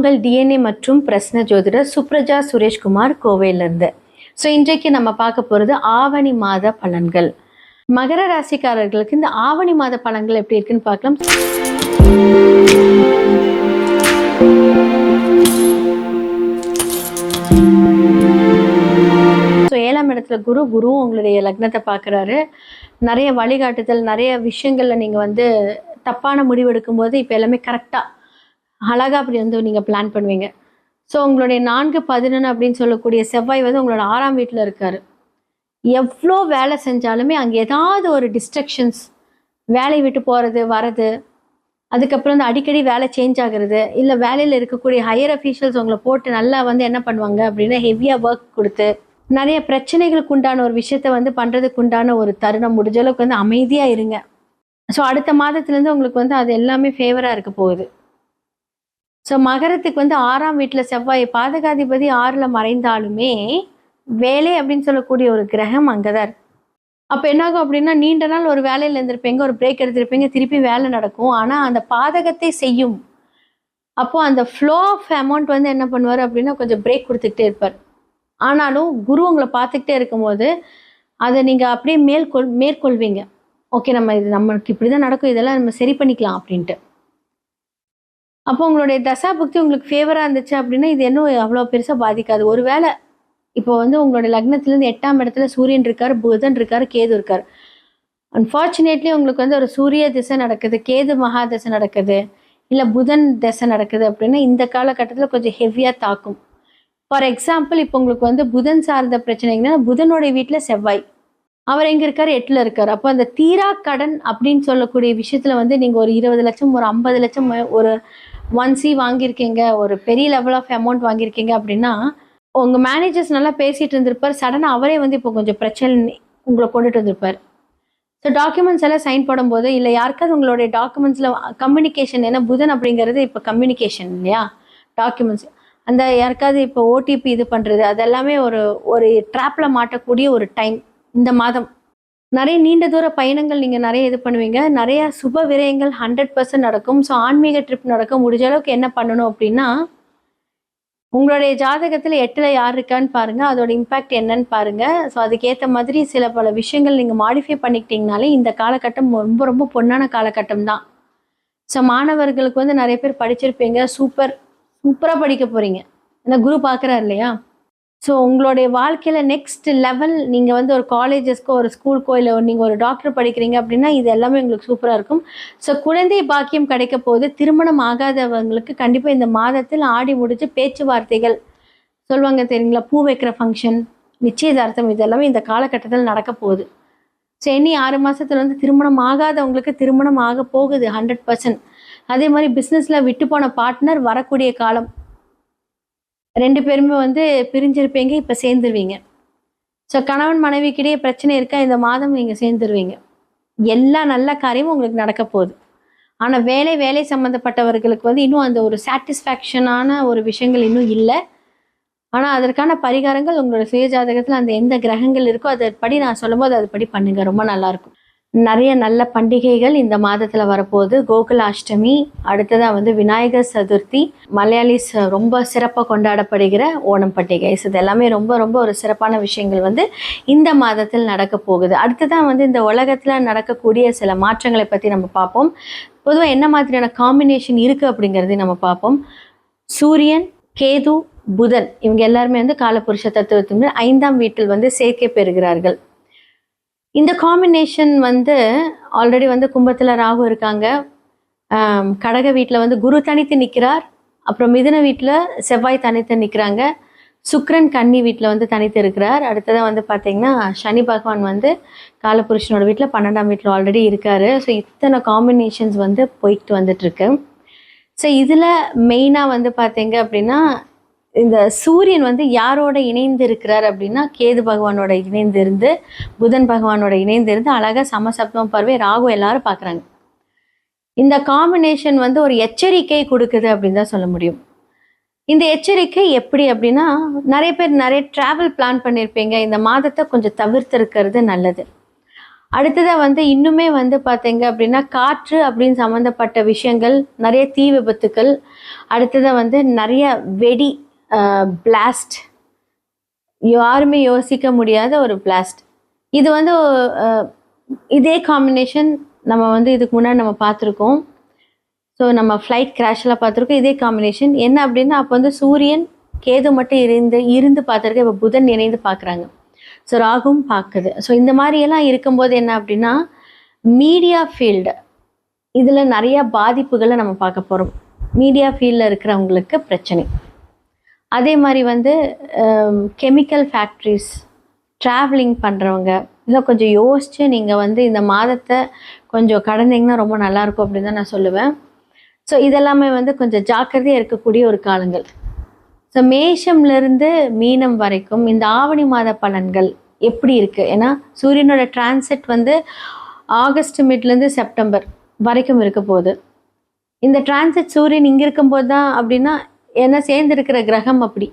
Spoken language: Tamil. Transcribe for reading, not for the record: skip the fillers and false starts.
உங்கள் டிஎன்ஏ மற்றும் பிரஸ்ன ஜோதிடர் சுப்ரஜா சுரேஷ்குமார் கோவையிலிருந்து. ஸோ இன்றைக்கு நம்ம பார்க்க போகிறது ஆவணி மாத பலன்கள். மகர ராசிக்காரர்களுக்கு இந்த ஆவணி மாத பலன்கள் எப்படி இருக்குன்னு பார்க்கலாம். ஸோ 7ஆம் இடத்துல குருவும் உங்களுடைய லக்னத்தை பார்க்குறாரு. நிறைய வழிகாட்டுதல், நிறைய விஷயங்களில் நீங்கள் தப்பான முடிவு எடுக்கும்போது இப்போ எல்லாமே கரெக்டாக அழகாக அப்படி நீங்கள் பிளான் பண்ணுவீங்க. ஸோ உங்களுடைய 4-11 அப்படின்னு சொல்லக்கூடிய செவ்வாய் உங்களோட 6ஆம் வீட்டில் இருக்கார். எவ்வளோ வேலை செஞ்சாலுமே அங்கே ஏதாவது ஒரு டிஸ்ட்ரக்ஷன்ஸ், வேலையை விட்டு போகிறது வர்றது, அதுக்கப்புறம் அடிக்கடி வேலை சேஞ்ச் ஆகிறது, இல்லை வேலையில் இருக்கக்கூடிய ஹையர் அஃபீஷியல்ஸ் உங்களை போட்டு நல்லா என்ன பண்ணுவாங்க அப்படின்னா ஹெவியாக ஒர்க் கொடுத்து நிறைய பிரச்சனைகளுக்கு உண்டான ஒரு விஷயத்த பண்ணுறதுக்கு உண்டான ஒரு தருணம். முடிஞ்ச அளவுக்கு அமைதியாக இருங்க. ஸோ அடுத்த மாதத்துலேருந்து உங்களுக்கு அது எல்லாமே ஃபேவராக இருக்க போகுது. ஸோ மகரத்துக்கு 6ஆம் வீட்டில் செவ்வாய் பாதகாதிபதி 6ல் மறைந்தாலுமே வேலை அப்படின்னு சொல்லக்கூடிய ஒரு கிரகம் அங்கே தான் இருக்கு. அப்போ என்னாகும் அப்படின்னா நீண்ட நாள் ஒரு வேலையில் இருந்திருப்பீங்க, ஒரு பிரேக் எடுத்திருப்பீங்க, திருப்பி வேலை நடக்கும். ஆனால் அந்த பாதகத்தை செய்யும். அப்போது அந்த ஃப்ளோ ஆஃப் அமௌண்ட் என்ன பண்ணுவார் அப்படின்னா கொஞ்சம் பிரேக் கொடுத்துக்கிட்டே இருப்பார். ஆனாலும் குரு உங்களை பார்த்துக்கிட்டே இருக்கும்போது அதை நீங்கள் அப்படியே மேற்கொள்வீங்க. ஓகே, நம்மளுக்கு இப்படி தான் நடக்கும், இதெல்லாம் நம்ம சரி பண்ணிக்கலாம் அப்படின்ட்டு. அப்போ உங்களுடைய தசா புக்தி உங்களுக்கு ஃபேவராக இருந்துச்சு அப்படின்னா இது இன்னும் அவ்வளோ பெருசாக பாதிக்காது. ஒருவேளை இப்போ உங்களுடைய லக்னத்துலேருந்து 8ஆம் இடத்துல சூரியன் இருக்கார், புதன் இருக்கார், கேது இருக்கார். அன்ஃபார்ச்சுனேட்லி உங்களுக்கு ஒரு சூரிய திசை நடக்குது, கேது மகா திசை நடக்குது, இல்லை புதன் திசை நடக்குது அப்படின்னா இந்த காலகட்டத்தில் கொஞ்சம் ஹெவியாக தாக்கும். ஃபார் எக்ஸாம்பிள் இப்போ உங்களுக்கு புதன் சார்ந்த பிரச்சனைங்கன்னா புதனுடைய வீட்டில் செவ்வாய், அவர் எங்கே இருக்கார், 8ல் இருக்கார். அப்போ அந்த தீரா கடன் அப்படின்னு சொல்லக்கூடிய விஷயத்தில் நீங்கள் ஒரு 20 லட்சம், ஒரு 50 லட்சம், ஒரு 1C வாங்கியிருக்கீங்க, ஒரு பெரிய லெவல் ஆஃப் அமௌண்ட் வாங்கியிருக்கீங்க அப்படின்னா உங்கள் மேனேஜர்ஸ் நல்லா பேசிகிட்டு இருந்திருப்பார். சடனாக அவரே இப்போ கொஞ்சம் பிரச்சனை உங்களை கொண்டுட்டு வந்திருப்பார். ஸோ டாக்குமெண்ட்ஸ் எல்லாம் சைன் போடும்போது இல்லை யாருக்காவது உங்களுடைய டாக்குமெண்ட்ஸில் கம்யூனிகேஷன், ஏன்னா புதன் அப்படிங்கிறது இப்போ கம்யூனிகேஷன் இல்லையா, டாக்குமெண்ட்ஸ் அந்த யாருக்காவது இப்போ ஓடிபி இது பண்ணுறது அதெல்லாமே ஒரு ட்ராப்பில் மாட்டக்கூடிய ஒரு டைம் இந்த மாதம். நிறைய நீண்ட தூர பயணங்கள் நீங்கள் நிறைய இது பண்ணுவீங்க. நிறைய சுப விரயங்கள் 100% நடக்கும். ஸோ ஆன்மீக ட்ரிப் நடக்கும். முடிஞ்ச அளவுக்கு என்ன பண்ணணும் அப்படின்னா உங்களுடைய ஜாதகத்தில் 8ல் யார் இருக்கான்னு பாருங்கள், அதோட இம்பேக்ட் என்னன்னு பாருங்கள். ஸோ அதுக்கேற்ற மாதிரி சில பல விஷயங்கள் நீங்கள் மாடிஃபை பண்ணிக்கிட்டீங்கனாலே இந்த காலகட்டம் ரொம்ப ரொம்ப பொன்னான காலகட்டம் தான். ஸோ மாணவர்களுக்கு நிறைய பேர் படிச்சிருப்பீங்க, சூப்பராக படிக்க போகிறீங்க. ஏன்னா குரு பார்க்குறாரு இல்லையா. ஸோ உங்களுடைய வாழ்க்கையில் நெக்ஸ்ட் லெவல் நீங்கள் ஒரு காலேஜஸ்க்கோ, ஒரு ஸ்கூலுக்கோ, இல்லை நீங்கள் ஒரு டாக்டர் படிக்கிறீங்க அப்படின்னா இது எல்லாமே உங்களுக்கு சூப்பராக இருக்கும். ஸோ குழந்தை பாக்கியம் கிடைக்க போது. திருமணம் ஆகாதவங்களுக்கு கண்டிப்பாக இந்த மாதத்தில் ஆடி முடிச்சு பேச்சுவார்த்தைகள் சொல்லுவாங்க தெரியுங்களா, பூ வைக்கிற ஃபங்க்ஷன், நிச்சயதார்த்தம், இதெல்லாமே இந்த காலகட்டத்தில் நடக்க போகுது. ஸோ இனி 6 மாதத்தில் திருமணம் ஆகாதவங்களுக்கு திருமணம் ஆக போகுது 100%. அதே மாதிரி பிஸ்னஸில் விட்டு போன பார்ட்னர் வரக்கூடிய காலம். 2 பேருமே பிரிஞ்சிருப்பீங்க, இப்போ சேர்ந்துருவீங்க. ஸோ கணவன் மனைவிக்கிடையே பிரச்சனை இருக்கா, இந்த மாதம் நீங்கள் சேர்ந்துருவீங்க. எல்லா நல்ல காரியமும் உங்களுக்கு நடக்க போகுது. ஆனால் வேலை சம்மந்தப்பட்டவர்களுக்கு இன்னும் அந்த ஒரு சாட்டிஸ்ஃபேக்ஷனான ஒரு விஷயங்கள் இன்னும் இல்லை. ஆனால் அதற்கான பரிகாரங்கள் உங்களோட சுய ஜாதகத்தில் அந்த எந்த கிரகங்கள் இருக்கோ அதன்படி நான் சொல்லும்போது அதுபடி பண்ணுங்கள், ரொம்ப நல்லாயிருக்கும். நிறைய நல்ல பண்டிகைகள் இந்த மாதத்தில் வரப்போகுது. கோகுலாஷ்டமி, அடுத்ததாக விநாயகர் சதுர்த்தி, மலையாளிஸ் ரொம்ப சிறப்பாக கொண்டாடப்படுகிற ஓணம் பண்டிகை. இது எல்லாமே ரொம்ப ரொம்ப ஒரு சிறப்பான விஷயங்கள் இந்த மாதத்தில் நடக்க போகுது. அடுத்ததாக இந்த உலகத்தில் நடக்கக்கூடிய சில மாற்றங்களை பற்றி நம்ம பார்ப்போம். பொதுவாக என்ன மாதிரியான காம்பினேஷன் இருக்குது அப்படிங்கிறதையும் நம்ம பார்ப்போம். சூரியன், கேது, புதன் இவங்க எல்லாருமே காலபுருஷ தத்துவத்தின் 5ஆம் வீட்டில் சேர்க்கை பெறுகிறார்கள். இந்த காம்பினேஷன் ஆல்ரெடி கும்பத்தில் ராகு இருக்காங்க, கடக வீட்டில் குரு தனித்து நிற்கிறார், அப்புறம் மிதுன வீட்டில் செவ்வாய் தனித்து நிற்கிறாங்க, சுக்கிரன் கன்னி வீட்டில் தனித்து இருக்கிறார். அடுத்ததாக பார்த்தீங்கன்னா சனி பகவான் காலபுருஷனோட வீட்டில் 12ஆம் வீட்டில் ஆல்ரெடி இருக்கார். ஸோ இத்தனை காம்பினேஷன்ஸ் போயிட்டு வந்துட்டுருக்கு. ஸோ இதில் மெயினாக பார்த்தீங்க அப்படின்னா இந்த சூரியன் யாரோட இணைந்து இருக்கிறார் அப்படின்னா கேது பகவானோட இணைந்து இருந்து, புதன் பகவானோட இணைந்து இருந்து அழகாக சமசப்தம பார்வை ராகு எல்லாரும் பார்க்குறாங்க. இந்த காம்பினேஷன் ஒரு எச்சரிக்கை கொடுக்குது அப்படின்னு தான் சொல்ல முடியும். இந்த எச்சரிக்கை எப்படி அப்படின்னா நிறைய பேர் நிறைய ட்ராவல் பிளான் பண்ணியிருப்பீங்க, இந்த மாதத்தை கொஞ்சம் தவிர்த்து இருக்கிறது நல்லது. அடுத்ததாக வந்து இன்னுமே வந்து பார்த்தீங்க அப்படின்னா காற்று அப்படின்னு சம்மந்தப்பட்ட விஷயங்கள், நிறைய தீ விபத்துக்கள், அடுத்ததாக வந்து நிறைய வெடி, பிளாஸ்ட், யாருமே யோசிக்க முடியாத ஒரு பிளாஸ்ட். இது வந்து இதே காம்பினேஷன் நம்ம வந்து இதுக்கு முன்னாடி நம்ம பார்த்துருக்கோம். ஸோ நம்ம ஃப்ளைட் கிராஷில் பார்த்துருக்கோம் இதே காம்பினேஷன். என்ன அப்படின்னா அப்போ வந்து சூரியன் கேது மட்டும் இருந்து பார்த்துருக்கு, இப்போ புதன் இணைந்து பார்க்குறாங்க. ஸோ ராகுவும் பார்க்குது. ஸோ இந்த மாதிரியெல்லாம் இருக்கும்போது என்ன அப்படின்னா மீடியா ஃபீல்டு இதில் நிறையா பாதிப்புகளை நம்ம பார்க்க போகிறோம். மீடியா ஃபீல்டில் இருக்கிறவங்களுக்கு பிரச்சனை. அதே மாதிரி வந்து கெமிக்கல் ஃபேக்ட்ரிஸ், ட்ராவலிங் பண்ணுறவங்க இதெல்லாம் கொஞ்சம் யோசித்து நீங்கள் வந்து இந்த மாதத்தை கொஞ்சம் கடந்தீங்கன்னா ரொம்ப நல்லாயிருக்கும் அப்படின்னு தான் நான் சொல்லுவேன். ஸோ இதெல்லாமே வந்து கொஞ்சம் ஜாக்கிரதையாக இருக்கக்கூடிய ஒரு காலங்கள். ஸோ மேஷம்லேருந்து மீனம் வரைக்கும் இந்த ஆவணி மாத பலன்கள் எப்படி இருக்குது? ஏன்னா சூரியனோட டிரான்சிட் வந்து ஆகஸ்ட் மிட்லேருந்து செப்டம்பர் வரைக்கும் இருக்க போகுது. இந்த டிரான்சிட் சூரியன் இங்கே இருக்கும்போது தான் அப்படின்னா என்ன சேர்ந்து இருக்கிற கிரகம் அப்படி